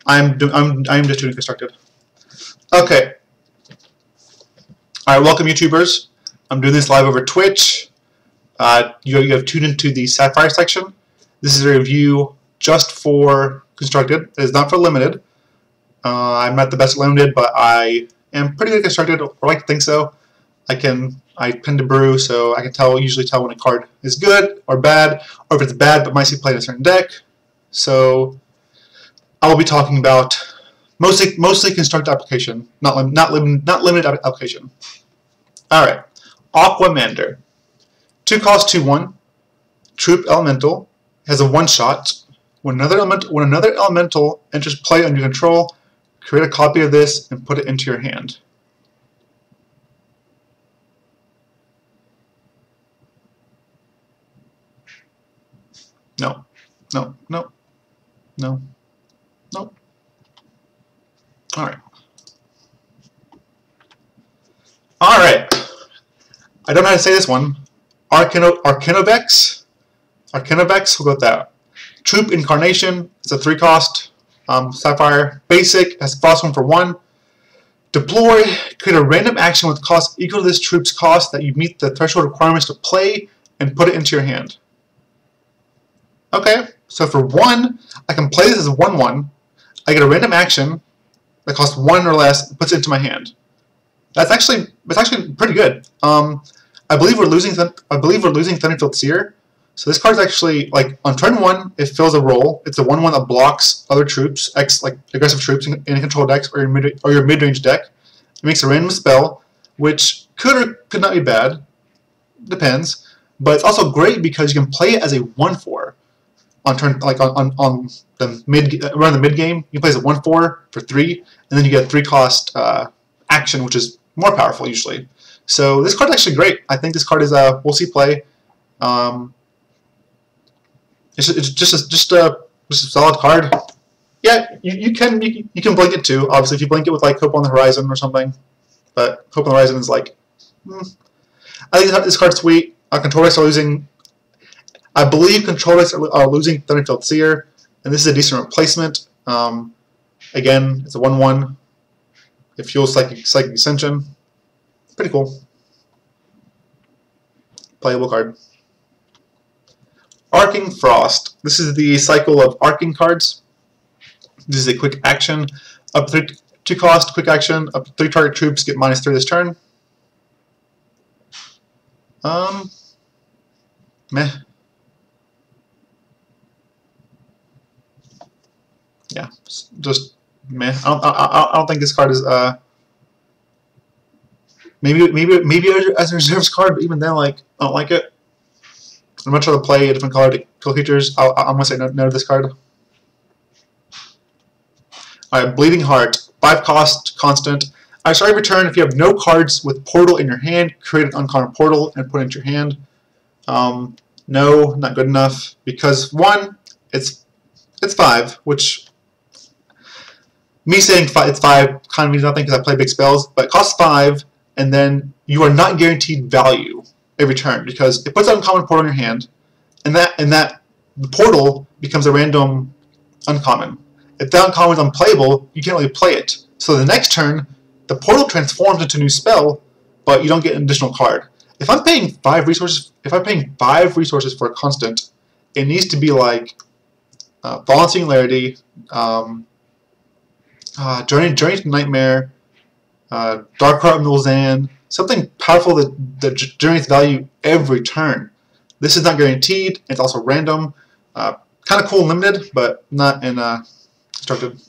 I'm just doing constructed. Okay. All right, welcome YouTubers. I'm doing this live over Twitch. You have tuned into the Sapphire section. This is a review just for constructed. It is not for limited. I'm not the best at limited, but I am pretty good at constructed, or like to think so. I tend to brew, so I can usually tell when a card is good or bad, or if it's bad but might see play in a certain deck. So I will be talking about mostly constructed application, not limited application. All right, Aquamander, 2 cost 2/1, troop elemental, has a 1-shot. When another elemental enters play under your control, create a copy of this and put it into your hand. No. Alright. I don't know how to say this one. Arcanovex. Arcanovex, we'll go with that. Troop Incarnation, it's a 3 cost. Sapphire. Basic, has cost 1 for 1. Deploy, create a random action with cost equal to this troop's cost that you meet the threshold requirements to play and put it into your hand. Okay, so for 1, I can play this as a 1/1. I get a random action that costs 1 or less, and puts it into my hand. It's actually pretty good. I believe we're losing Thunderfield Seer. So this card's actually, like, on turn 1, it fills a role. It's a 1/1 that blocks other troops, like aggressive troops in a control decks or your mid-range deck. It makes a random spell, which could or could not be bad, depends. But it's also great because you can play it as a 1/4 on turn, like on the around the mid game. You can play as a 1/4 for 3, and then you get a 3 cost action, which is more powerful usually. So this card's actually great. I think this card is we'll see play. It's just a solid card. Yeah, you can blink it too. Obviously, if you blink it with like Hope on the Horizon or something, but Hope on the Horizon is like, I think this card's sweet. Control decks are losing. I believe control decks are losing Thunderfield Seer, and this is a decent replacement. Again, it's a 1/1. It fuels Psychic Ascension. Pretty cool. Playable card. Arcing Frost. This is the cycle of arcing cards. This is a quick action. Up to 2 cost, quick action. Up to 3 target troops get -3 this turn. Meh. Yeah, just meh. I don't think this card is maybe as a reserves card, but even then, like, I don't like it. I'd much rather play a different color to kill creatures. I'm gonna say no to this card. Alright, Bleeding Heart, 5 cost, constant. Start every turn, if you have no cards with Portal in your hand, create an uncommon Portal and put it into your hand. No, not good enough, because 1, it's 5, which me saying it's 5 kind of means nothing because I play big spells, but it costs 5, and then you are not guaranteed value every turn because it puts an uncommon Portal in your hand, and that the Portal becomes a random uncommon. If that uncommon is unplayable, you can't really play it. So the next turn, the Portal transforms into a new spell, but you don't get an additional card. If I'm paying 5 resources, for a constant, it needs to be like Fallen Singularity, Journey to Nightmare, Darkheart Milzan, something powerful that generates value every turn. This is not guaranteed. It's also random. Kind of cool in limited, but not in constructed.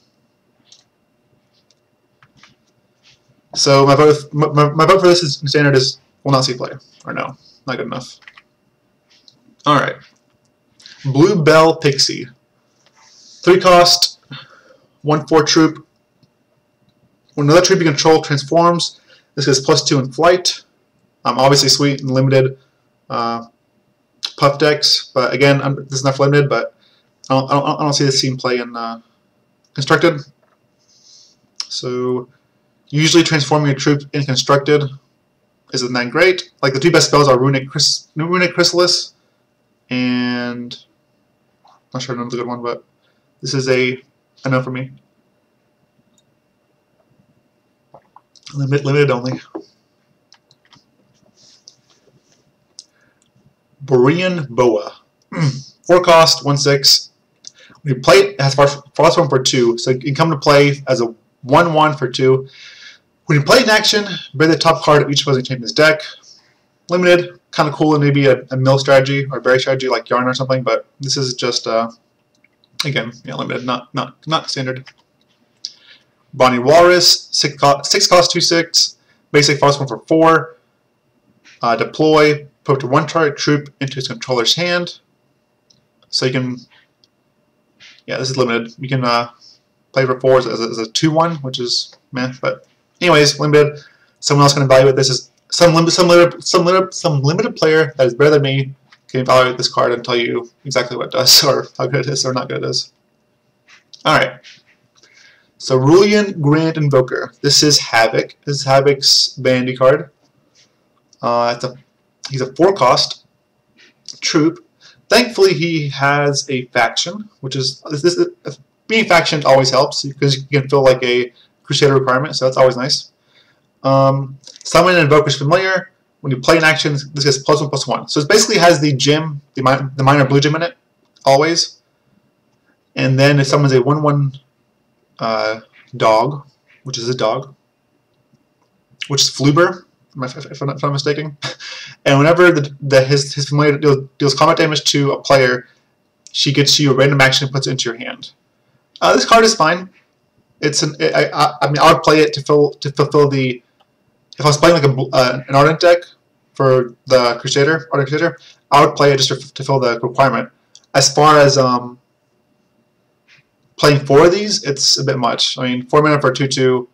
So my vote for this is standard is will not see play, or no, not good enough. All right, Bluebell Pixie, 3 cost, 1/4 troop. When another troop you control transforms, this gets +2 in flight. Obviously sweet and limited puff decks, but again, this is not for limited. But I don't see this scene play in constructed. So usually transforming a troop in constructed isn't that great. Like the 2 best spells are Runic Chrysalis and I'm not sure another good one, but this is enough for me. Limited only. Borean Boa. 4 cost, 1/6. When you play it has frost 1 for 2, so it can come to play as a 1/1 for 2. When you play it in action, bury the top card of each opposing champion's deck. Limited, kind of cool in maybe a mill strategy or berry strategy like Yarn or something, but this is just again, yeah, limited, not standard. Briny Walrus, 6 cost, 2/6. Basic frost 1 for 4. Deploy, put up to 1 target troop into its controller's hand. So you can, yeah, this is limited. You can play for 4 as a 2/1, which is meh. But anyways, limited. Someone else can evaluate this as some limited player that is better than me can evaluate this card and tell you exactly what it does or how good it is or not good it is. All right. Cerulean Grand Invoker. This is Havoc. This is Havoc's bandy card. He's a 4 cost troop. Thankfully, he has a faction, which is being faction always helps because you can feel like a Crusader requirement, so that's always nice. Summon an Invoker's Familiar. When you play in action, this gets +1/+1. So it basically has the gym, the minor blue gym in it, always. And then it summons a 1/1 dog, which is a dog, which is Fluber, if I'm not mistaken. And whenever his familiar deals combat damage to a player, she gets you a random action and puts it into your hand. This card is fine. It's I mean, I would play it to fulfill the. If I was playing like an Ardent deck for the Ardent Crusader, I would play it just to fill the requirement. As far as playing 4 of these, it's a bit much. I mean, 4 mana for 2/2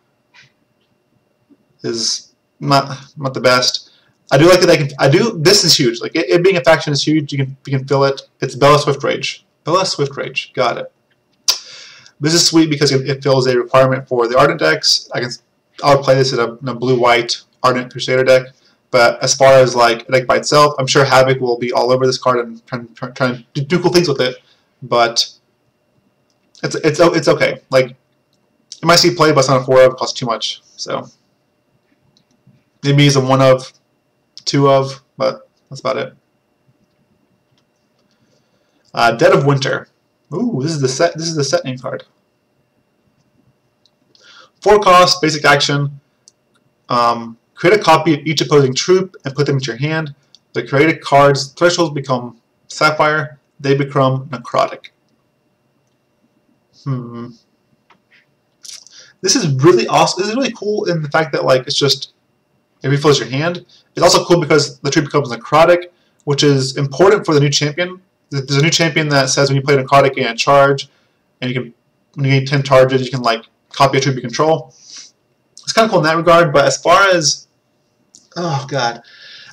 is not the best. I do like that this is huge. Like it being a faction is huge. You can feel it. It's Bella Swift Rage. Bella Swift Rage. Got it. This is sweet because it fills a requirement for the Ardent decks. I would play this in a blue-white Ardent Crusader deck. But as far as like a deck by itself, I'm sure Havoc will be all over this card and trying to do cool things with it. But it's okay. Like it might see play, but it's not a 4 of. It costs too much. So maybe he's a 1 of, 2 of, but that's about it. Dead of Winter. Ooh, this is the set name card. 4 cost, basic action. Create a copy of each opposing troop and put them into your hand. The created cards' thresholds become Sapphire. They become necrotic. This is really awesome. This is really cool in the fact that like it's just it refills your hand. It's also cool because the troop becomes necrotic, which is important for the new champion. There's a new champion that says when you play necrotic and charge, and you can when you gain 10 charges, you can like copy a troop you control. It's kind of cool in that regard. But as far as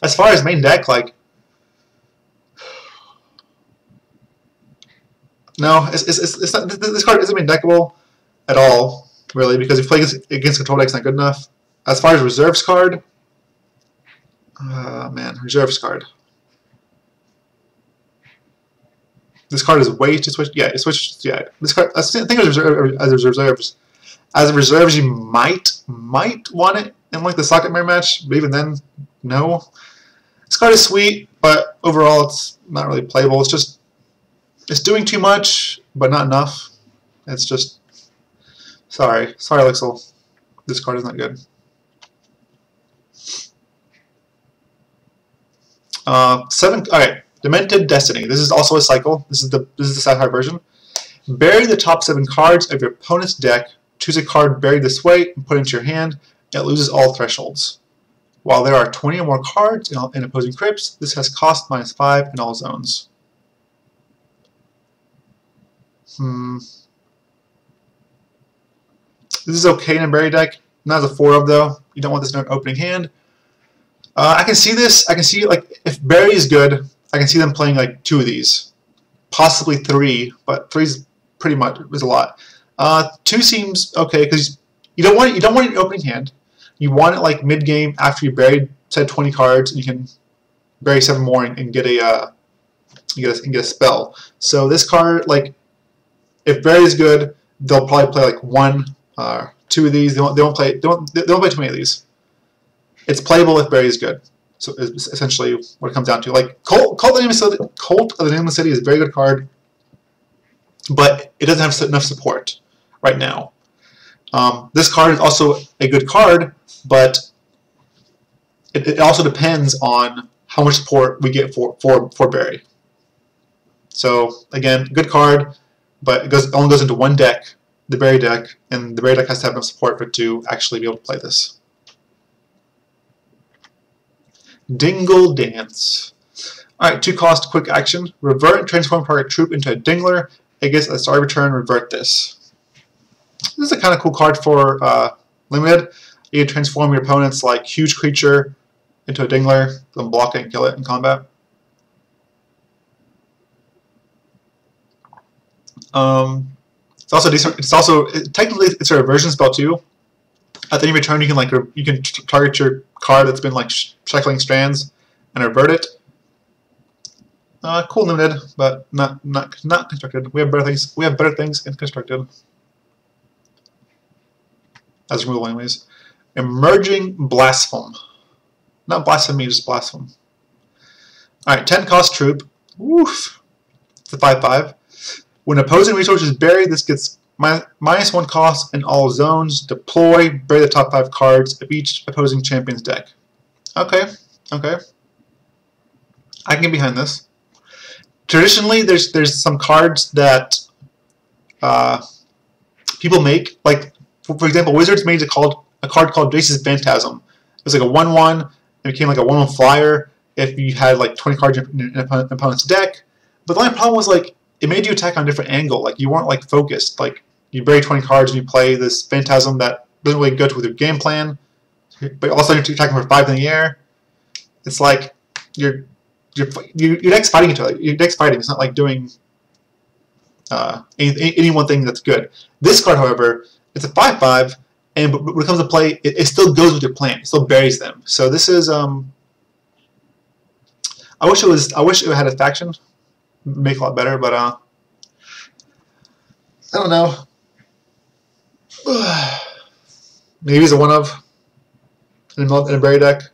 as far as main deck, like no, it's not. This card isn't main deckable at all, really, because if you play against control decks, not good enough. As far as reserves card, man, reserves card. This card is way too switch. Yeah, it switched. Yeah, this card. I think as reserves. As reserves, you might want it in like the Socket Mirror match, but even then, no. This card is sweet, but overall, it's not really playable. It's doing too much, but not enough. It's just sorry, Lixil. This card is not good. Alright, Demented Destiny. This is also a cycle. This is the Sapphire version. Bury the top 7 cards of your opponent's deck. Choose a card buried this way and put it into your hand. It loses all thresholds. While there are 20 or more cards in opposing crypts, this has cost -5 in all zones. This is okay in a berry deck. Not as a 4 of though. You don't want this in an opening hand. I can see this. I can see like if berry is good, I can see them playing like 2 of these, possibly 3. But 3 is pretty much a lot. 2 seems okay because you don't want it in your opening hand. You want it like mid game after you buried said 20 cards, and you can bury 7 more and get a spell. So this card, like if berry is good, they'll probably play like 1 2 of these. They don't play too many of these. It's playable if Berry is good. So it's essentially what it comes down to. Like Cult of the Nameless City is a very good card, but it doesn't have enough support right now. This card is also a good card, but it also depends on how much support we get for Berry. So again, good card, but it only goes into one deck, the Berry deck, and the Berry deck has to have enough support for it to actually be able to play this. Dingledance. Alright, 2 cost, quick action. Revert and transform target troop into a Dingler. It gets a start return, revert this. This is a kind of cool card for limited. You can transform your opponent's like huge creature into a Dingler, then block it and kill it in combat. It's also decent. It's also technically it's a reversion spell too. At the end of your turn, you can target your card that's been like shackling strands and revert it. Cool limited, but not constructed. We have better things. We have better things in constructed. As removal, anyways. Emerging Blasphem. Not blasphemy, just Blasphem. All right, 10 cost troop. Woof. It's a 5/5. When opposing resource is buried, this gets -1 cost in all zones. Deploy. Bury the top 5 cards of each opposing champion's deck. Okay. Okay. I can get behind this. Traditionally, there's some cards that people make. Like, for example, Wizards made a card called Jace's Phantasm. It was like a 1/1. It became like a 1/1 flyer if you had like 20 cards in an opponent's deck. But the only problem was like it made you attack on a different angle. Like you weren't like focused. Like you bury 20 cards and you play this Phantasm that doesn't really go with your game plan. But all of a sudden you're attacking for 5 in the air. It's like your deck's fighting each other. Your deck's fighting. It's not like doing any one thing that's good. This card, however, it's a 5/5, and when it comes to play, it still goes with your plan. It still buries them. So this is I wish it had a faction. Make a lot better, but I don't know. Maybe it's a 1/of in a berry deck.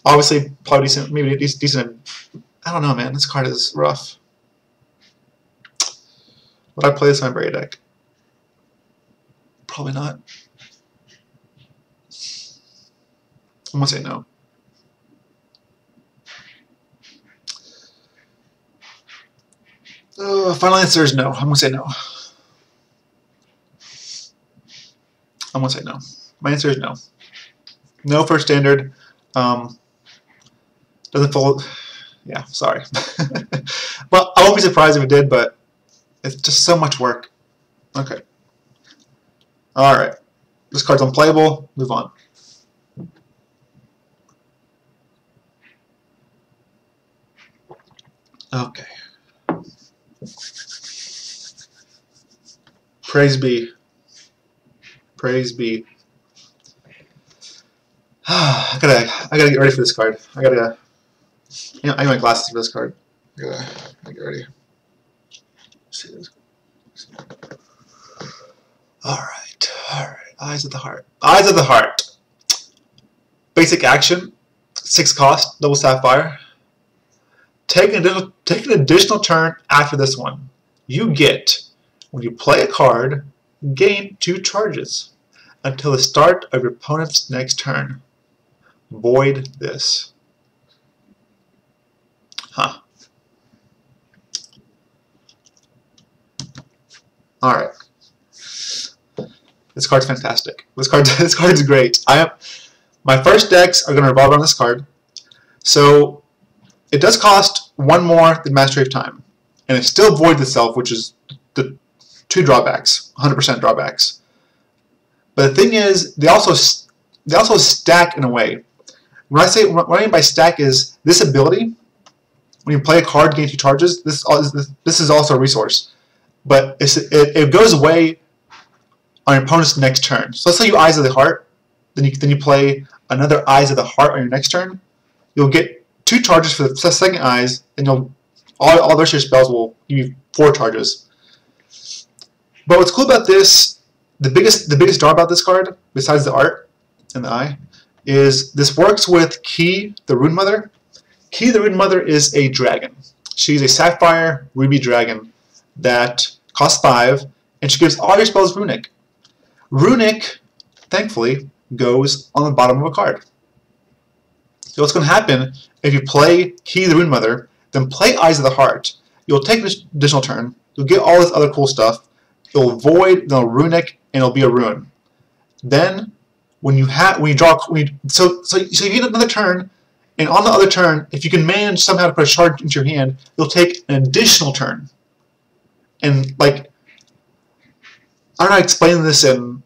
Obviously, probably decent. Maybe decent. I don't know, man. This card is rough. Would I play this on my berry deck? Probably not. I'm gonna say no. Final answer is no. I'm gonna say no. I'm gonna say no. My answer is no. No for standard. Doesn't follow. Yeah, sorry. Well, I won't be surprised if it did, but it's just so much work. Okay. All right. This card's unplayable. Move on. Okay. Praise be. Praise be. I gotta get ready for this card. I need my glasses for this card. I gotta get ready. See this. All right. Eyes of the Heart. Eyes of the Heart. Basic action. 6 cost. Double Sapphire. Take an additional turn after this one. You get, when you play a card, gain 2 charges until the start of your opponent's next turn. Void this. Huh. Alright. This card's fantastic. This card's great. My first decks are going to revolve around this card. So it does cost 1 more than Mastery of Time. And it still voids itself, which is the 2 drawbacks, 100% drawbacks. But the thing is, they also stack in a way. What I mean by stack is this ability. When you play a card, gain 2 charges. This is also a resource, but it goes away on your opponent's next turn. So let's say you Eyes of the Heart, then you play another Eyes of the Heart on your next turn. You'll get 2 charges for the second Eyes, and all the rest of your spells will give you 4 charges. But what's cool about this The biggest draw about this card, besides the art and the eye, is this works with Key, the Rune Mother. Key, the Rune Mother is a dragon. She's a Sapphire Ruby dragon that costs 5, and she gives all your spells Runic. Runic, thankfully, goes on the bottom of a card. So what's going to happen if you play Key, the Rune Mother, then play Eyes of the Heart? You'll take an additional turn. You'll get all this other cool stuff. It'll void, then it'll Runic, and it'll be a rune. Then, so you get another turn, and on the other turn, if you can manage somehow to put a shard into your hand, you'll take an additional turn. And like, I don't know how to explain this in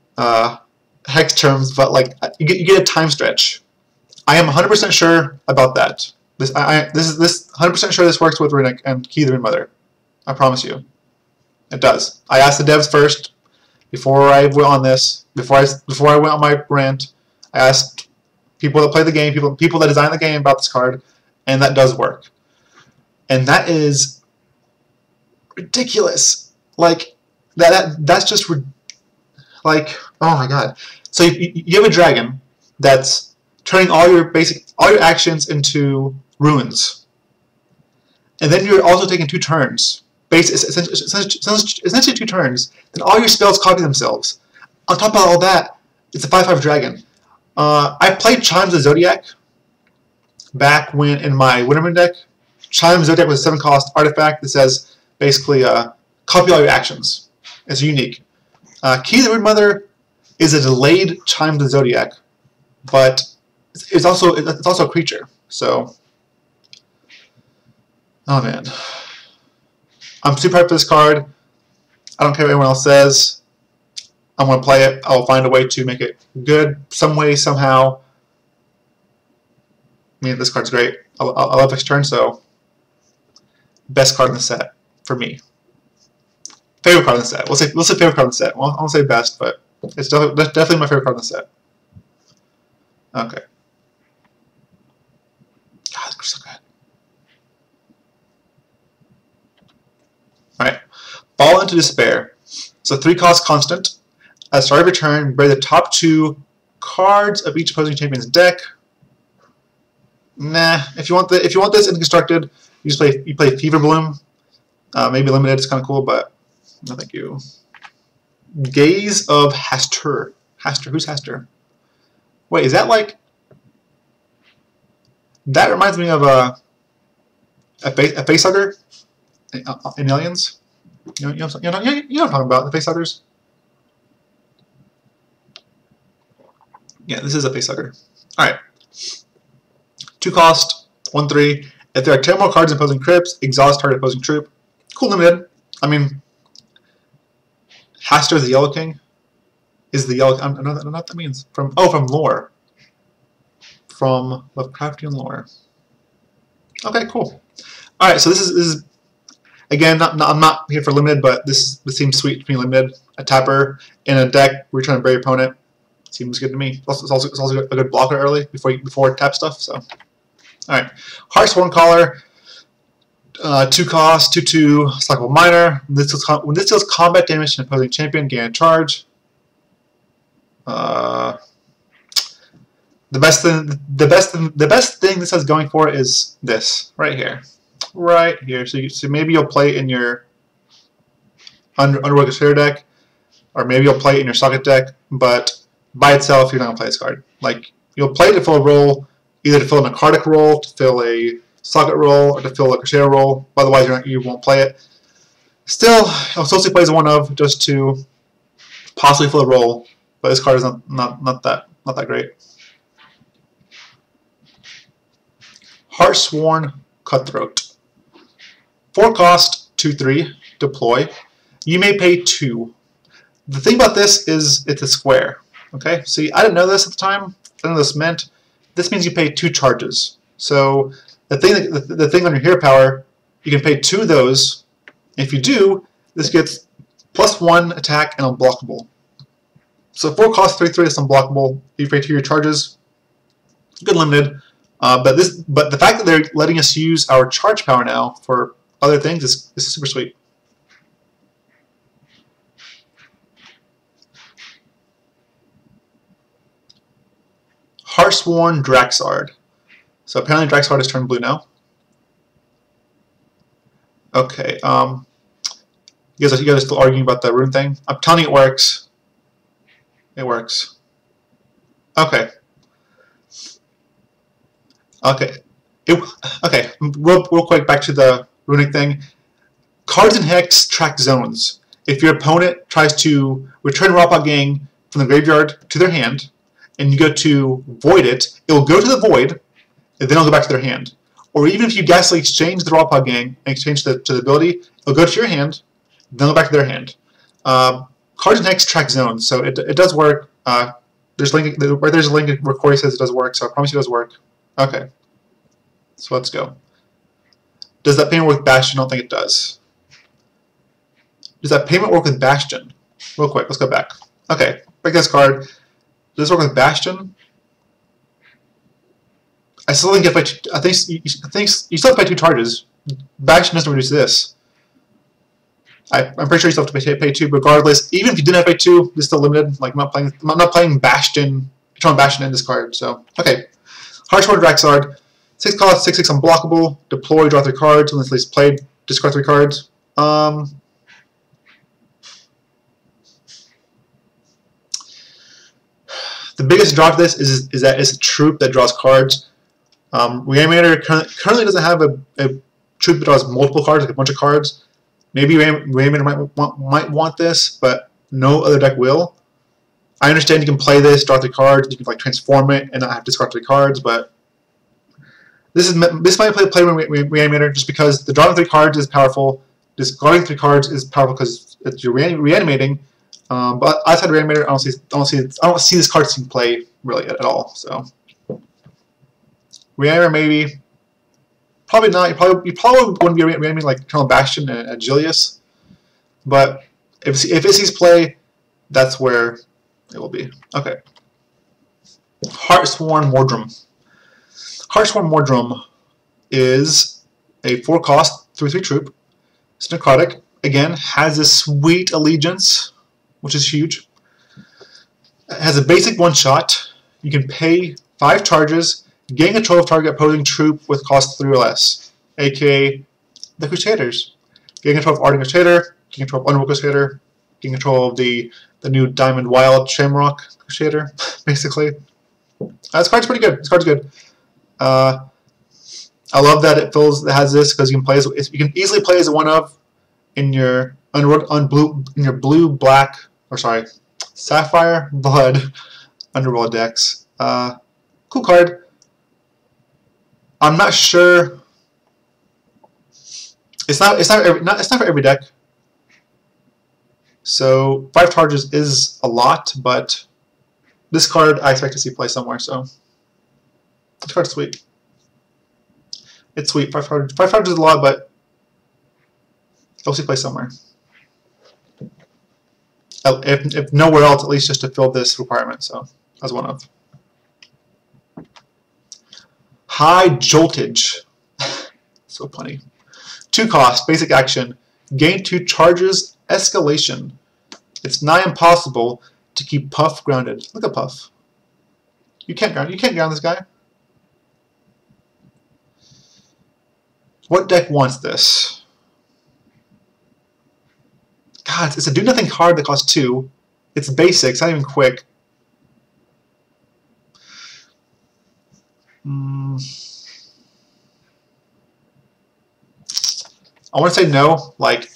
hex terms, but like you get a time stretch. I am 100% sure about that. This 100% sure this works with Runic and Key, the Rune Mother. I promise you, it does. I asked the devs first before I went on this. Before I went on my rant, I asked people that play the game, people that design the game about this card, and that does work. And that is ridiculous. Like that's just like, oh my god. So you have a dragon that's turning all your actions into runes, and then you're also taking 2 turns. Essentially 2 turns. Then all your spells copy themselves. On top of all that, it's a 5/5 dragon. I played Chimes of Zodiac back when in my Wintermoon deck. Chimes of Zodiac was a 7-cost artifact that says basically copy all your actions. It's unique. Key, the Rune Mother is a delayed Chimes of Zodiac, but it's also a creature. So, oh man, I'm super hyped for this card. I don't care what anyone else says. I'm going to play it. I'll find a way to make it good some way, somehow. I mean, this card's great. I love X turn, so best card in the set for me. Favorite card in the set. We'll say favorite card in the set. Well, I won't say best, but it's definitely my favorite card in the set. Okay. God, this card's so good. Alright. Fall into Despair. It's a 3-cost constant. At the start of your turn, bury the top 2 cards of each opposing champion's deck. Nah. If you want this in constructed, you play Fever Bloom. Maybe limited. It's kind of cool, but no, thank you. Gaze of Hastur. Hastur. Who's Hastur? Wait, is that like? That reminds me of a facehugger in Aliens. You know what I'm talking about, the facehuggers. Yeah, this is a facehugger. Alright. 2 cost, 1/3. If there are 10 more cards opposing crypts, exhaust target opposing troop. Cool, limited. I mean, Hastur the Yellow King is the yellow. I don't know what that means. From lore. From Lovecraftian lore. Okay, cool. All right, so this is again. I'm not here for limited, but this seems sweet to me. Limited, a tapper in a deck where you're trying to bury your opponent. Seems good to me. It's also a good blocker early before tap stuff. So, all right, Heartsworn Caller, 2 cost, 2/2, cycle minor. When this deals combat damage to an opposing champion, gain a charge. The best thing this has going for it is this right here. So maybe you'll play it in your Underworld Crusader deck, or maybe you'll play it in your Socket deck, but by itself, you're not going to play this card. Like, you'll play it to fill a role, either to fill a Necrotic role, to fill a Socket role, or to fill a Crusader role. Otherwise, you won't play it. Still, I'll still play as one of, just to possibly fill a role. But this card is not that great. Heartsworn Cutthroat. 4 cost, 2/3, deploy. You may pay 2. The thing about this is it's a square. Okay, see, I didn't know this at the time. I didn't know what this meant. This means you pay 2 charges. So the thing on your hero power, you can pay 2 of those. If you do, this gets +1 attack and unblockable. So 4 cost, 3/3 is unblockable. You pay 2 your charges. Good limited. But the fact that they're letting us use our charge power now for other things is super sweet. Heartsworn Draxard. So apparently Draxard is turned blue now. Okay, you guys are still arguing about the rune thing? I'm telling you it works. It works. Okay. Okay. Okay, real quick, back to the runic thing. Cards in Hex track zones. If your opponent tries to return Rawpaw Gang from the graveyard to their hand, and you go to void it, it will go to the void, and then it'll go back to their hand. Or even if you Ghastly exchange the Rawpaw Gang and exchange to the ability, it'll go to your hand, then go back to their hand. Cards in Hex track zones, so it does work. There's a link where Corey says it does work, so I promise you it does work. Okay, so let's go. Does that payment work with Bastion? I don't think it does. Does that payment work with Bastion? Real quick, let's go back. Okay, break this card. Does this work with Bastion? I still think if I think you still have to pay 2 charges. Bastion doesn't reduce this. I'm pretty sure you still have to pay 2 regardless. Even if you didn't have to pay 2, it's still limited. Like I'm not playing Bastion, throwing Bastion in this card. So okay, Heartsworn Draxard, 6 cost, 6/6 unblockable. Deploy, draw 3 cards. Unless it's played, discard 3 cards. The biggest draw to this is that it's a troop that draws cards. Reanimator currently doesn't have a troop that draws multiple cards, like a bunch of cards. Maybe Reanimator might want this, but no other deck will. I understand you can play this, draw 3 cards, you can like transform it and not have to discard 3 cards, but this might play Reanimator just because the drawing 3 cards is powerful. Discarding 3 cards is powerful because you're reanimating. But outside Reanimator, I don't see this card seeing play really at all. So Reanimator maybe, probably not. You probably wouldn't be reanimating like Colonel Bastion and Agilius, but if it sees play, that's where it will be. Okay. Heartsworn Mordrom. Heartsworn Mordrom is a 4 cost 3/3 troop. It's necrotic. Again, has this sweet allegiance, which is huge. It has a basic 1-shot. You can pay 5 charges, gain control of target opposing troop with cost 3 or less, aka the Crusaders. Gain control of Ardent Crusader, gain control of Underworld Crusader, gain control of the new Diamond Wild Shamrock Crusader, basically. This card's pretty good. This card's good. I love that it has this because you can easily play as a 1-of in your Sapphire Blood Underworld decks. Cool card. I'm not sure. It's not for every deck. So 5 charges is a lot, but this card I expect to see play somewhere. So this card's sweet. It's sweet. 5 charges is a lot, but it'll see play somewhere. If nowhere else, at least just to fill this requirement. So that's 1-of. High Joltage. So funny. 2 cost, basic action. Gain 2 charges, escalation. It's nigh impossible to keep Puff grounded. Look at Puff. You can't ground this guy. What deck wants this? God, it's a do-nothing card that costs 2. It's basic, it's not even quick. I want to say no. Like,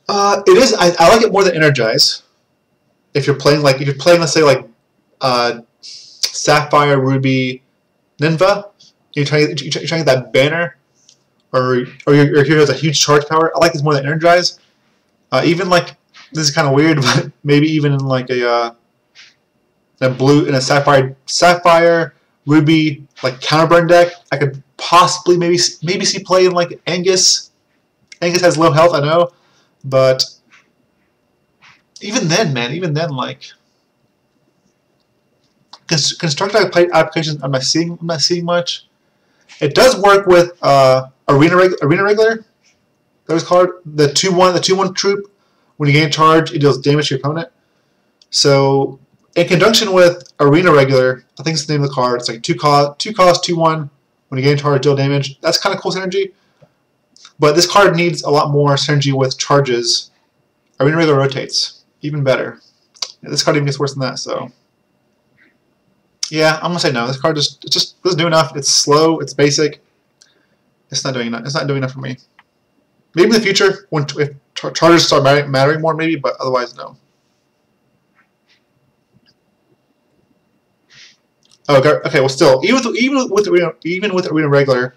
it is. I like it more than Energize. If you're playing let's say like Sapphire, Ruby, Ninva, you're trying to get that banner, or your hero has a huge charge power. I like this more than Energize. Even like, this is kind of weird, but maybe even in like a Sapphire Ruby like counterburn deck, I could possibly maybe see play in like Angus. Angus has low health, I know, but even then, like constructed applications, I'm not seeing much. It does work with Arena Regular. That was called the 2/1 troop. When you gain charge, it deals damage to your opponent. So In conjunction with Arena Regular, I think it's the name of the card. It's like 2 cost, 2/1. When you gain charge, deal damage. That's kind of cool synergy. But this card needs a lot more synergy with charges. Arena Regular rotates. Even better. Yeah, this card even gets worse than that, so. Yeah, I'm gonna say no. This card just doesn't do enough. It's slow, it's basic. It's not doing enough. It's not doing enough for me. Maybe in the future, if charges start mattering more, maybe, but otherwise, no. Okay. Well, still, even with Arena Regular,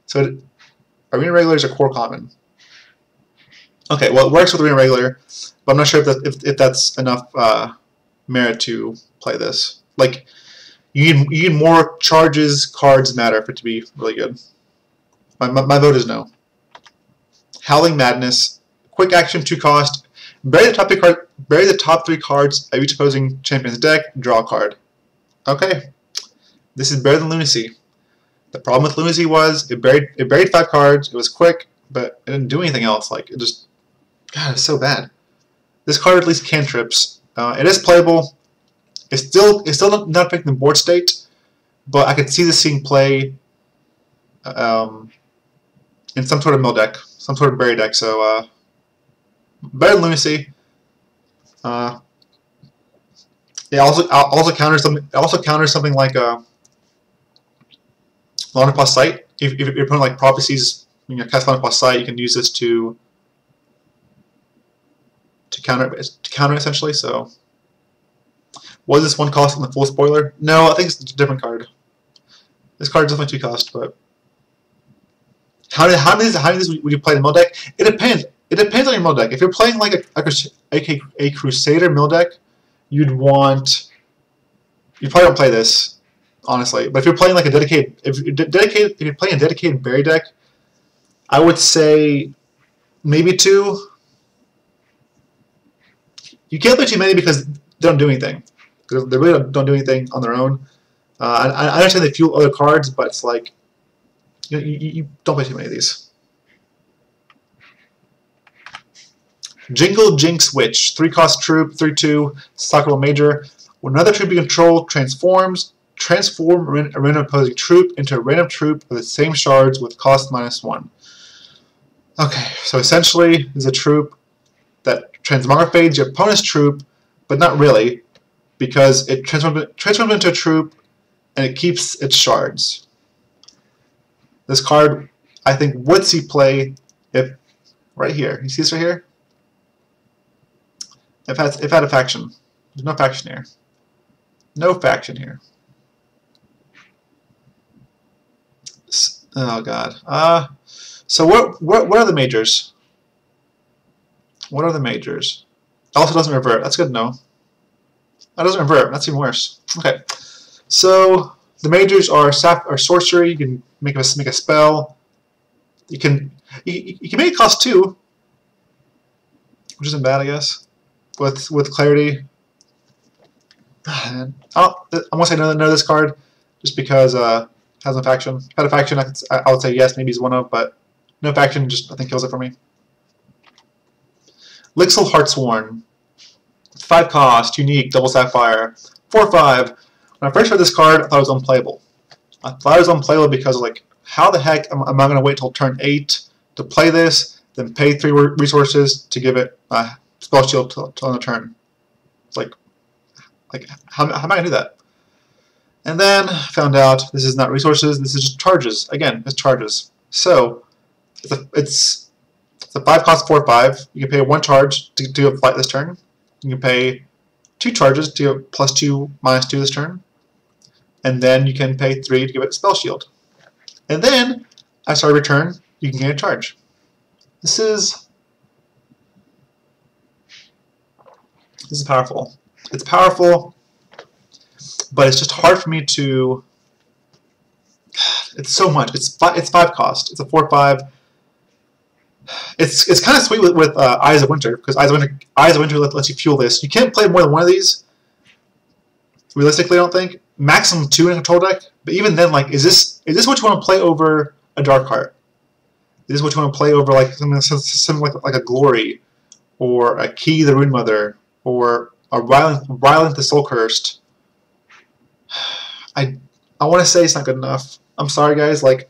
so Arena Regular is a core common. Okay, well, it works with Arena Regular, but I'm not sure if that's enough merit to play this. Like, you need more charges, cards matter for it to be really good. My vote is no. Howling Madness, quick action, 2 cost. Bury the top 3 cards of each opposing champion's deck. Draw a card. Okay, this is better than Lunacy. The problem with Lunacy was it buried 5 cards. It was quick, but it didn't do anything else. Like it just, God, it's so bad. This card at least cantrips. It is playable. It's still not affecting the board state, but I could see this being play in some sort of mill deck, some sort of bury deck. So better than Lunacy. It also counters something. It also counters something like Runeflection Sight. If you're putting like prophecies, cast Runeflection Sight, you can use this to counter essentially. So. Was this 1 cost in the full spoiler? No, I think it's a different card. This card is definitely 2 cost, but how many of these would you play in the mill deck? It depends. It depends on your mill deck. If you're playing like a Crusader mill deck, you probably don't play this, honestly. But if you're playing like if you're playing a dedicated bury deck, I would say maybe 2. You can't play too many because they don't do anything. They really don't do anything on their own. I understand they fuel other cards, but it's like you don't play too many of these. Jinglejinx Witch, 3 cost troop, 3/2, stockable major. When another troop you control transform a random opposing troop into a random troop with the same shards with cost -1. Okay, so essentially, there's a troop that transmogrifies your opponent's troop, but not really, because it transforms into a troop and it keeps its shards. This card, I think, would see play if right here. You see this right here? If it had a faction. There's no faction here. No faction here. Oh God. So what are the majors? What are the majors? It also doesn't revert. That's good to know. That doesn't revert. That's even worse. Okay. So the majors are sorcery. You can make a spell. You can make it cost 2, which isn't bad, I guess. With clarity. I'm gonna say no to this card, just because it has no faction. If it had a faction, I would say yes, maybe he's one of, but no faction just I think kills it for me. Lixil Heartsworn, 5 cost, unique, double Sapphire, 4/5. When I first read this card, I thought it was unplayable. I thought it was unplayable because like, how the heck am I going to wait till turn 8 to play this, then pay 3 resources to give it spell shield till on the turn? It's like how am I going to do that? And then found out this is not resources. This is just charges. Again, it's charges. So it's a 5 cost 4/5. You can pay 1 charge to do a flight this turn. You can pay 2 charges to get +2, -2 this turn. And then you can pay 3 to give it a spell shield. And then, at start of your turn, you can gain a charge. This is powerful. It's powerful, but it's just hard for me to. It's so much. It's 5 cost. It's a 4/5. It's kind of sweet with Eyes of Winter, because Eyes of Winter lets you fuel this. You can't play more than one of these. Realistically, I don't think. Maximum 2 in a control deck. But even then, like, is this what you want to play over a Dark Heart? Is this what you want to play over like something like a Glory, or a Key the Rune Mother, or Rylant the Soul Cursed. I want to say it's not good enough. I'm sorry, guys. Like,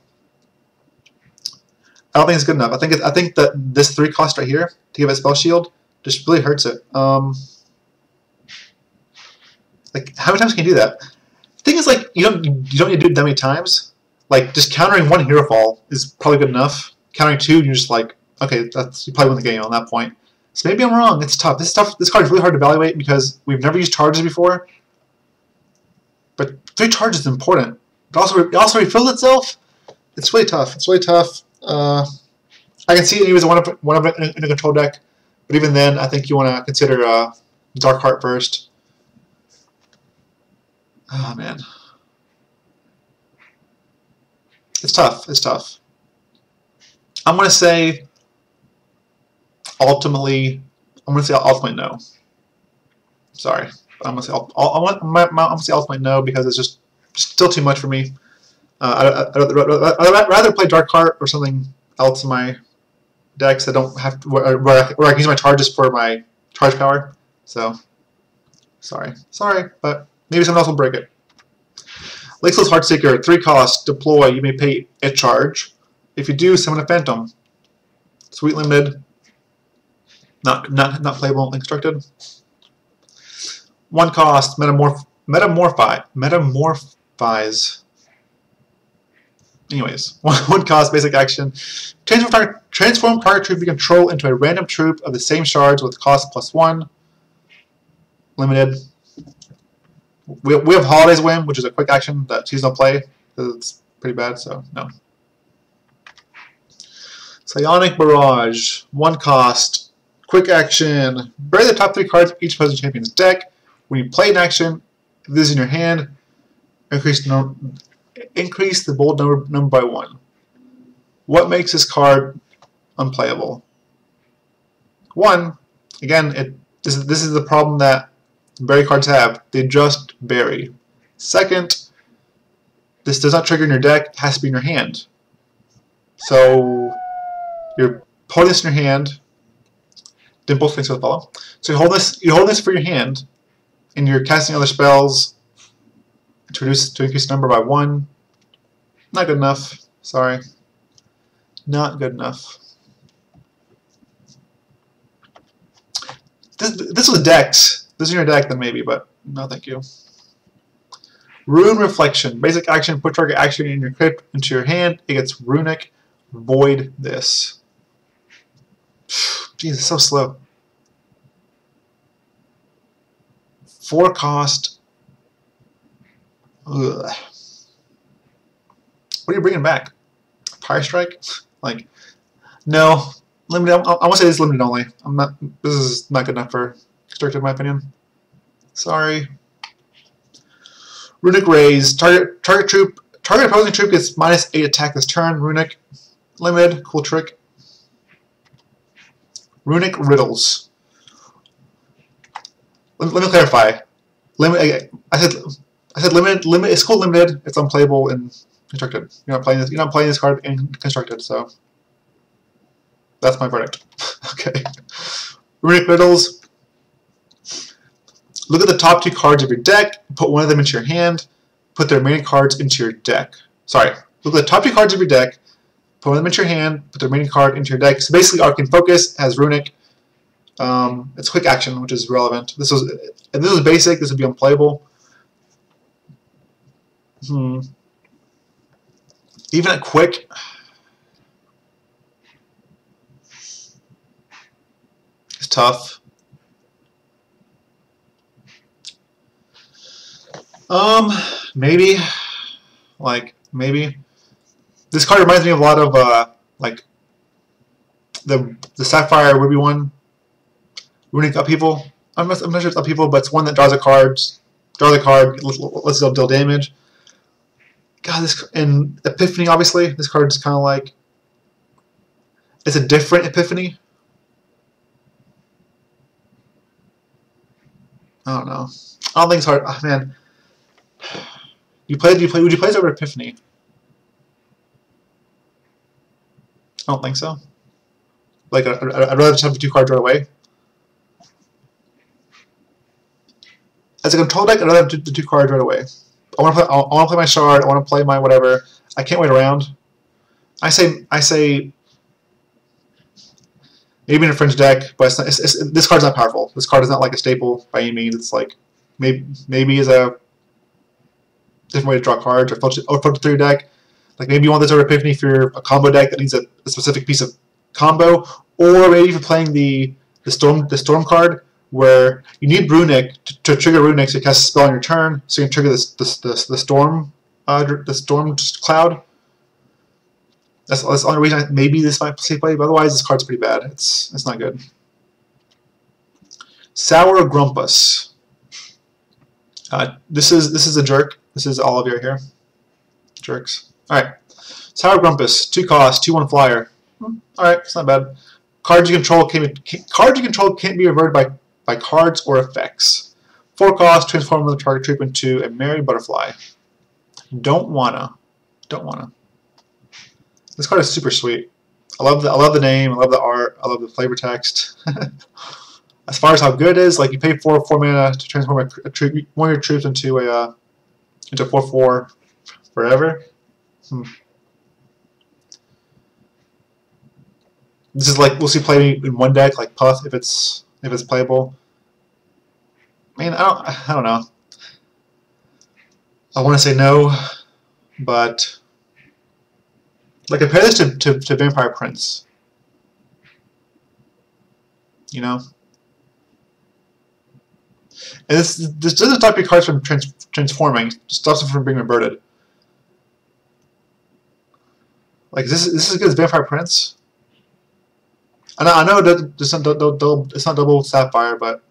I don't think it's good enough. I think that this 3 cost right here to give it Spell Shield just really hurts it. Like, how many times can you do that? The thing is, like, you don't need to do it that many times. Like, just countering 1 Hero Fall is probably good enough. Countering 2, you're just like, okay, you probably win the game on that point. So maybe I'm wrong. It's tough. This card is really hard to evaluate because we've never used charges before. But 3 charges is important. It also refills itself. It's really tough. It's really tough. I can see it using one of it in a control deck, but even then, I think you want to consider Dark Heart first. Oh man, it's tough. It's tough. I'm gonna say ultimately no. Sorry, but I'm gonna say ultimately no because it's just still too much for me. I'd rather play Dark Heart or something else in my decks that don't have to, where I can use my charges for my charge power. So, sorry, but maybe someone else will break it. Lixil's Heartseeker, 3 cost, deploy. You may pay a charge. If you do, summon a Phantom. Sweet limited. Not playable. Constructed. 1 cost, Metamorphize. Anyways, 1 cost, basic action. Transform target troop you control into a random troop of the same shards with cost +1. Limited. We have Holiday's Whim, which is a quick action that she's don't play because it's pretty bad. So no. Psionic Barrage, 1 cost, quick action. Bury the top 3 cards of each opposing champion's deck. When you play an action, if this is in your hand, increase the bold number by 1. What makes this card unplayable? 1, again, this is the problem that bury cards have. They just bury. 2nd, this does not trigger in your deck. It has to be in your hand. So you're putting this in your hand. Dimple thinks will follow. So you hold this for your hand, and you're casting other spells to increase the number by 1. Not good enough. Sorry. Not good enough. This was decked. This is in your deck, then maybe, but no, thank you. Runeflection. Basic action. Put target action in your crypt into your hand. It gets Runic. Void this. Jeez, it's so slow. 4 cost. Ugh. What are you bringing back? Fire Strike? Like, no. Limited. I want to say this is limited only. This is not good enough for Constructed, in my opinion. Sorry. Runic Rays. Target opposing troop gets -8 attack this turn. Runic. Limited. Cool trick. Runic Riddles. Let me clarify. I said limited. It's called limited. It's unplayable in Constructed. You're not playing this card in Constructed. So that's my verdict. Okay. Runic Riddles. Look at the top 2 cards of your deck. Put one of them into your hand. Put the remaining cards into your deck. Sorry. Look at the top 2 cards of your deck. Put one of them into your hand. Put the remaining card into your deck. So basically, Arcane Focus has Runic. It's quick action, which is relevant. If this was basic, this would be unplayable. Even at quick, it's tough. Maybe. Maybe. This card reminds me of a lot of, like, the Sapphire Ruby one. Runic Upheaval. I'm not sure it's Upheaval, but it's one that draws a card. Draw the card, lets it deal damage. God, and Epiphany, obviously. This card is kind of like, it's a different Epiphany. I don't know. I don't think it's hard. Oh, man. Would you play this over Epiphany? I don't think so. Like, I'd rather just have the 2 cards right away. As a control deck, I'd rather have the 2 cards right away. I want to play my shard. I want to play my whatever. I can't wait around. I say maybe in a fringe deck, but this card's not powerful. This card is not like a staple by any means. It's like maybe is a different way to draw cards or filter through your deck. Like maybe you want this over Epiphany for a combo deck that needs a specific piece of combo, or maybe if you're playing the storm card where you need Runic to trigger Runic so you cast a spell on your turn, so you can trigger the storm cloud. That's the only reason maybe this might see play, but otherwise this card's pretty bad. It's not good. Sour Grum'puss. This is a jerk. This is all of you right here. Jerks. Alright. Sour Grum'puss, 2 cost, 2/1 flyer. Alright, it's not bad. Cards you control can't be reverted by cards or effects. 4 cost, transform the target troop into a merry butterfly. Don't wanna. This card is super sweet. I love the name, I love the art, I love the flavor text. As far as how good it is, like you pay 4 mana to transform one of your troops into a 4/4 forever. This is like we'll see play in one deck like Puff if it's playable. I mean I don't know. I want to say no, but like compare this to Vampire Prince. You know? And this doesn't stop your cards from transforming, it stops them from being reverted. Like this is as good as Vampire Prince. I know that it's not double Sapphire, but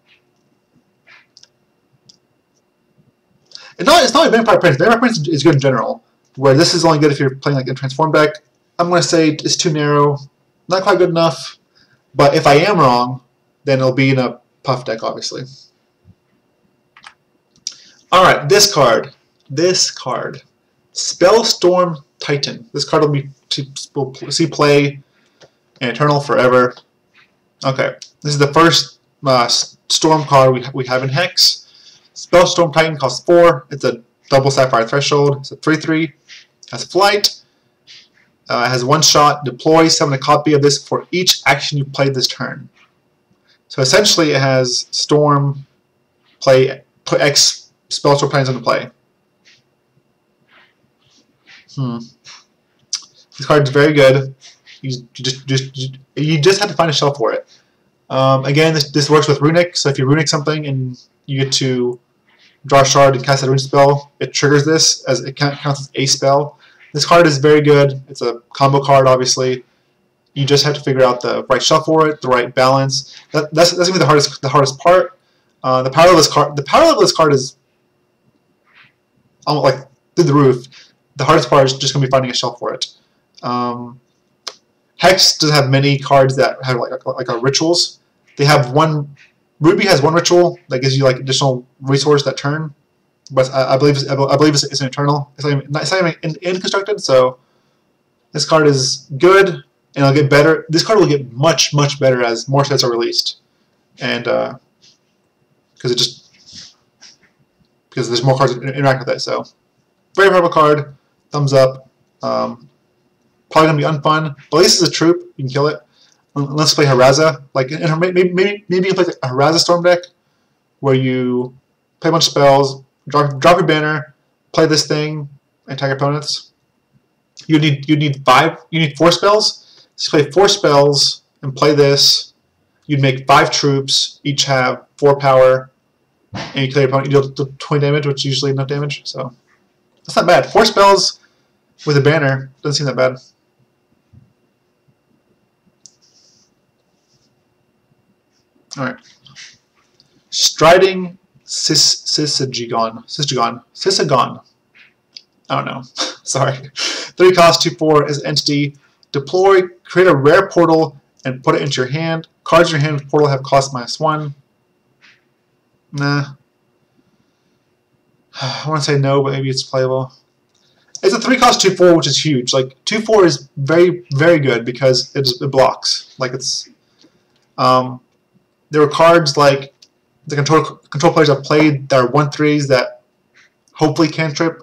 it's not like Vampire Prince. Vampire Prince is good in general. Where this is only good if you're playing like in Transform deck. I'm gonna say it's too narrow, not quite good enough. But if I am wrong, then it'll be in a Puff deck, obviously. Alright, this card, Spellstorm Titan. This card will see play in Eternal forever. Okay, this is the first Storm card we have in Hex. Spellstorm Titan costs 4. It's a double Sapphire threshold. It's a 3/3. Has flight. Has 1 shot. Deploy. Summon a copy of this for each action you played this turn. So essentially, it has Storm put X Spellstorm Titans into play. This card is very good. You just have to find a shell for it. Again, this works with Runic. So if you Runic something and you get to draw a shard and cast a Runic spell, it triggers this as it counts as a spell. This card is very good. It's a combo card, obviously. You just have to figure out the right shell for it, the right balance. That's gonna be the hardest part. The power of this card is almost like through the roof. The hardest part is just gonna be finding a shell for it. Hex doesn't have many cards that have like rituals. They have one. Ruby has 1 ritual that gives you like additional resource that turn, but I believe it's an eternal. It's not even constructed. So this card is good, and it'll get better. This card will get much better as more sets are released, and because there's more cards that interact with it. So very powerful card. Thumbs up. Probably gonna be unfun, but at least it's a troop. You can kill it. Let's play Haraza. Like maybe you play a Haraza Storm deck where you play a bunch of spells, drop your banner, play this thing, and attack opponents. You need 4 spells. So you play 4 spells and play this. You'd make 5 troops, each have 4 power, and you kill your opponent. You deal 20 damage, which is usually enough damage. So that's not bad. 4 spells with a banner doesn't seem that bad. Alright. Striding Syzygon. I don't know. Sorry. 3 cost, 2/4 as an entity. Deploy, create a rare portal, and put it into your hand. Cards in your hand with portal have cost -1. Nah. I want to say no, but maybe it's playable. It's a 3 cost, 2/4, which is huge. Like 2/4 is very good because it blocks. Like it's there were cards like the control players have played that are 1/3s that hopefully cantrip,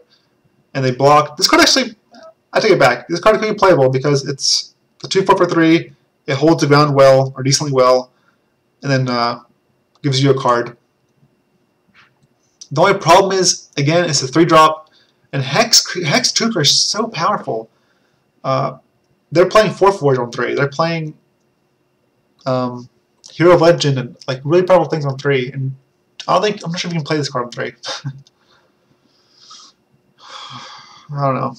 and they block. This card actually, I take it back. This card could be playable because it's a 2/4 for 3. It holds the ground well or decently well, and then gives you a card. The only problem is, again, it's a 3-drop, and Hex troops are so powerful. They're playing Forge on 3. They're playing Hero of Legend and like really powerful things on 3. And I'm not sure if you can play this card on 3. I don't know.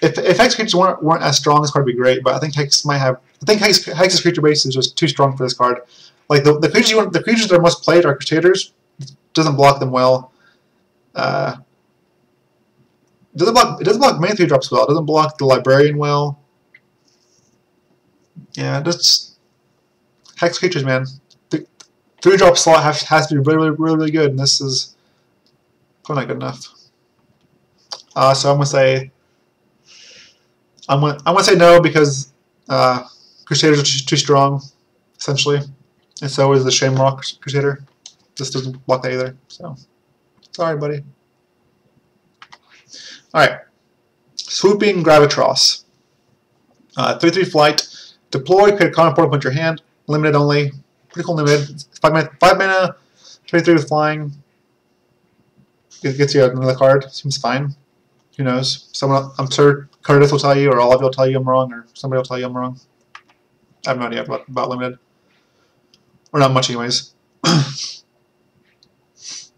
If Hex creatures weren't as strong, this card would be great. But I think Hex might have. I think Hex's creature base is just too strong for this card. Like the creatures that are most played are Crusaders. It doesn't block them well. It doesn't block many 3-drops well. It doesn't block the Librarian well. Yeah, just Hex creatures, man. The 3-drop slot has to be really good, and this is probably not good enough. So I'm gonna say no because Crusaders are too strong, essentially, and so is the Shamrock Crusader. This doesn't block that either. So sorry, buddy. All right, Swooping Gravitross. 3/3 flight. Deploy. Create a common portal. Put your hand. Limited only. Pretty cool limited. 5 mana. 23 with flying. It gets you another card. Seems fine. Who knows? Someone, I'm sure Curtis will tell you, or all of you will tell you I'm wrong, or somebody will tell you I'm wrong. I have no idea about limited. Or not much anyways.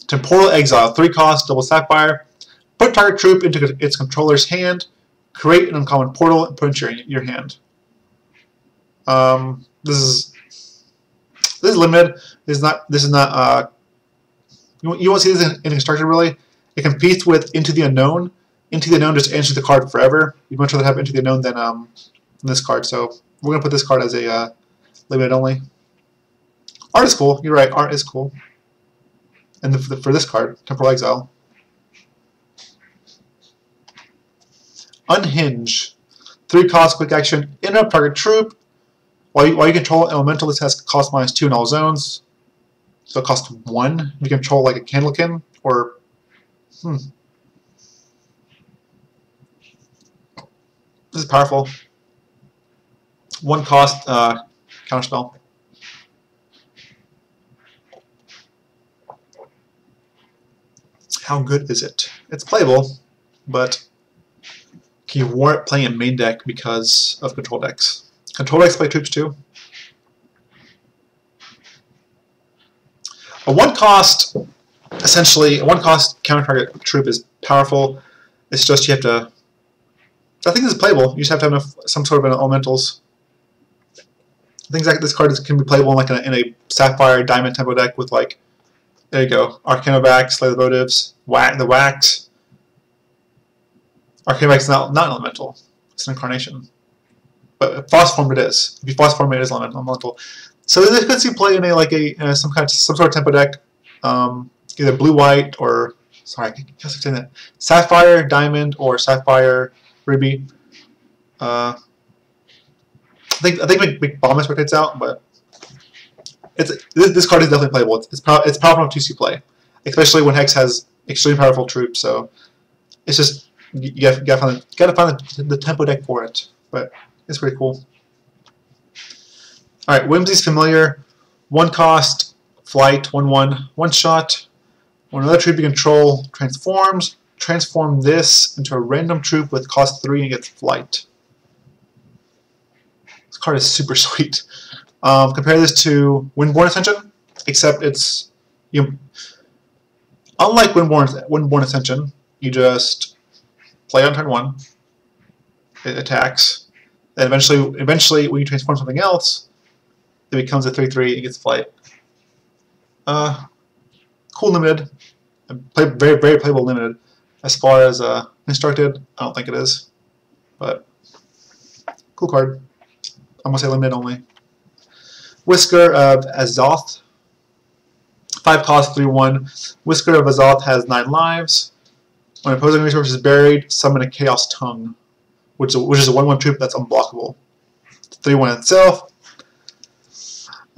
Temporal Exile. 3 cost, double Sapphire. Put target troop into its controller's hand. Create an uncommon portal and put it into your hand. This is limited. This is not. You won't see this in constructed really. It competes with Into the Unknown. Into the Unknown just answers the card forever. You'd much rather have Into the Unknown than this card. So we're gonna put this card as a limited only. Art is cool. You're right. Art is cool. And for this card, Temporal Exile. Unhenge. 3 cost, quick action. Interrupt target troop. While you control an elemental, this has cost -2 in all zones. So it costs 1. You control like a Candlekin or This is powerful. 1 cost counterspell. How good is it? It's playable, but can you warrant playing a main deck because of control decks? Control decks play troops too. A 1 cost, essentially, a 1 cost counter target troop is powerful. It's just you have to. I think this is playable. You just have to have some sort of an elementals. Things like this card can be playable in a Sapphire Diamond tempo deck with like. There you go. Arcanovex, Slay the Votives, the Wax. Arcanovex is not an elemental. It's an incarnation. But Frost form it is. If you Frost form it is elemental. So this could see play in some sort of tempo deck. Either blue-white or sorry, I can't say that. Sapphire, Diamond, or Sapphire, Ruby. I think Big Bomb rotates out, but this card is definitely playable. It's powerful enough to see play, especially when Hex has extremely powerful troops. So it's just you gotta find the tempo deck for it. But it's pretty cool. All right, Whimsy's Familiar. 1 cost, flight, 1/1, 1 shot. When another troop you control transforms, transform this into a random troop with cost 3 and gets flight. This card is super sweet. Compare this to Windborn Ascension, except it's unlike Windborn Ascension, you just play on turn 1, it attacks, and eventually when you transform something else, it becomes a 3/3 and gets flight. Cool limited, very playable limited. As far as constructed, I don't think it is, but cool card. I'm gonna say limited only. Whisker of Azathoth. 5 cost, 3/1. Whisker of Azathoth has 9 lives. When opposing resource is buried, summon a Chaos Tongue, which is a 1/1 troop that's unblockable. 3/1 itself.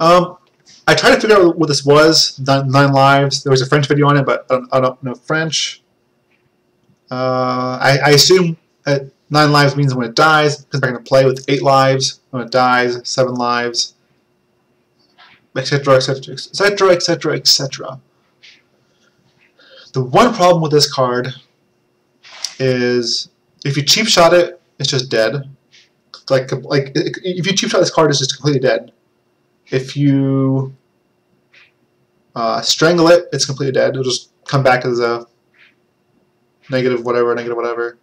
I I tried to figure out what this was. 9 lives. There was a French video on it, but I don't know French. I assume 9 lives means when it dies, it comes back into play with 8 lives. When it dies, 7 lives, etc., etc., etc., etc., etc. The one problem with this card is if you cheap shot it, it's just dead. Like if you cheap shot this card, it's just completely dead. If you strangle it, it's completely dead. It'll just come back as a negative whatever, negative whatever.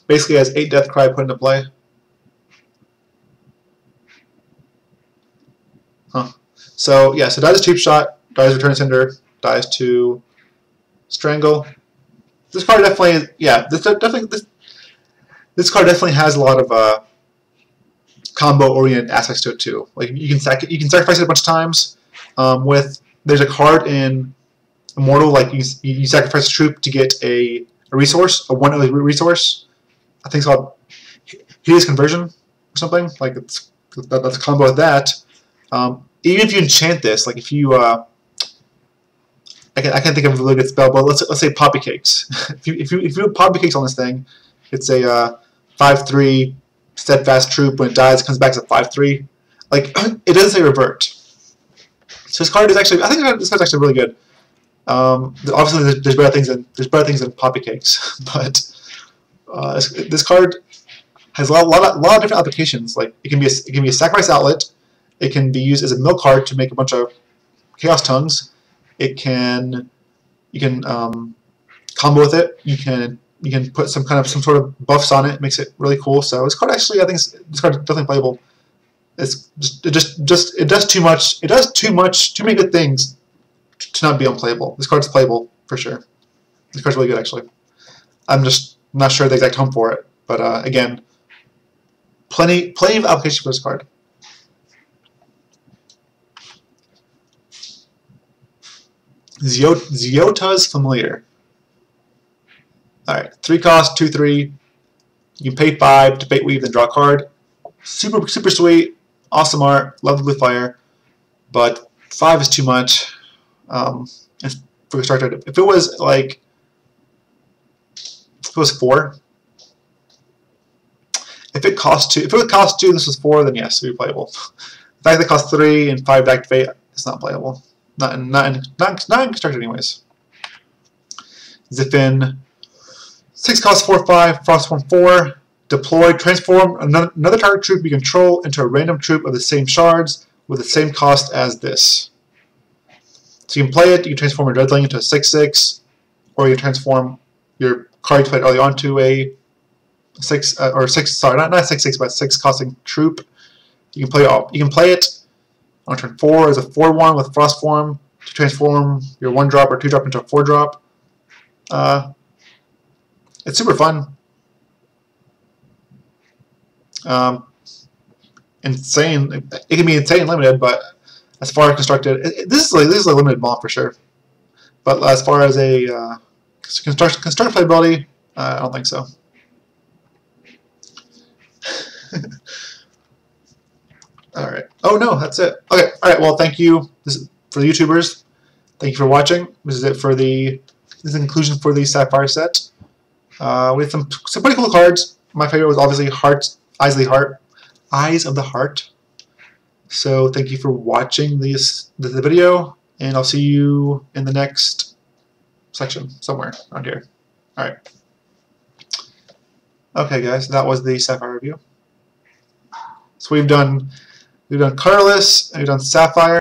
Basically has 8 death cry put into play. Huh. So yeah, so dies cheap shot, dies return cinder, dies to strangle. This card definitely, yeah, this card definitely has a lot of combo-oriented aspects to it too. Like you can sacrifice it a bunch of times. There's a card in Immortal, like you sacrifice a troop to get a resource, a 1 resource. I think it's called Hideous Conversion or something. Like that's a combo with that. Even if you enchant this, like if you I can't think of a really good spell, but let's say Poppy Cakes. if you put Poppy Cakes on this thing, it's a 5/3 steadfast troop. When it dies, it comes back as a 5/3. Like it doesn't say revert. So this card is actually, I think this card's actually really good. Obviously, there's better things than Poppy Cakes, but this card has a lot of different applications. Like it can be a sacrifice outlet. It can be used as a mill card to make a bunch of Chaos Tongues. You can combo with it. You can put some sort of buffs on it. It makes it really cool. So this card actually, I think this card is definitely playable. It does too much. It does too many good things to not be unplayable. This card's playable for sure. This card's really good actually. I'm just not sure the exact home for it, but again, plenty of application for this card. Ziota's Familiar. Alright, 3 cost, 2/3. You can pay 5 to bait weave, then draw a card. Super sweet, awesome art, love the blue fire, but 5 is too much. For a starter, if it was 4. If it cost 2, this was 4, then yes, it would be playable. The fact that it costs 3 and 5 to activate, it's not playable. Not in constructed anyways. Zipin, 6 cost 4/5, Frostform 4, deploy, transform another target troop you control into a random troop of the same shards with the same cost as this. So you can play it, you can transform a Dreadling into a 6/6, or you can transform your card you played early on to a 6 or 6, sorry, not 6/6, but 6 costing troop. You can play it on turn 4 as a 4/1 with Frostform to transform your 1-drop or 2-drop into a 4-drop. It's super fun. Insane. It can be insane limited, but as far as constructed, this is a limited mod for sure. But as far as a constructed playability, I don't think so. Alright. Oh no, that's it. Okay, alright, well thank you for the YouTubers. Thank you for watching. This is it for this is the conclusion for the Sapphire set. We have some pretty cool cards. My favorite was obviously Eyes of the Heart. So thank you for watching the video, and I'll see you in the next section somewhere around here. Alright. Okay guys, that was the Sapphire review. So we've done colorless, and we've done Sapphire.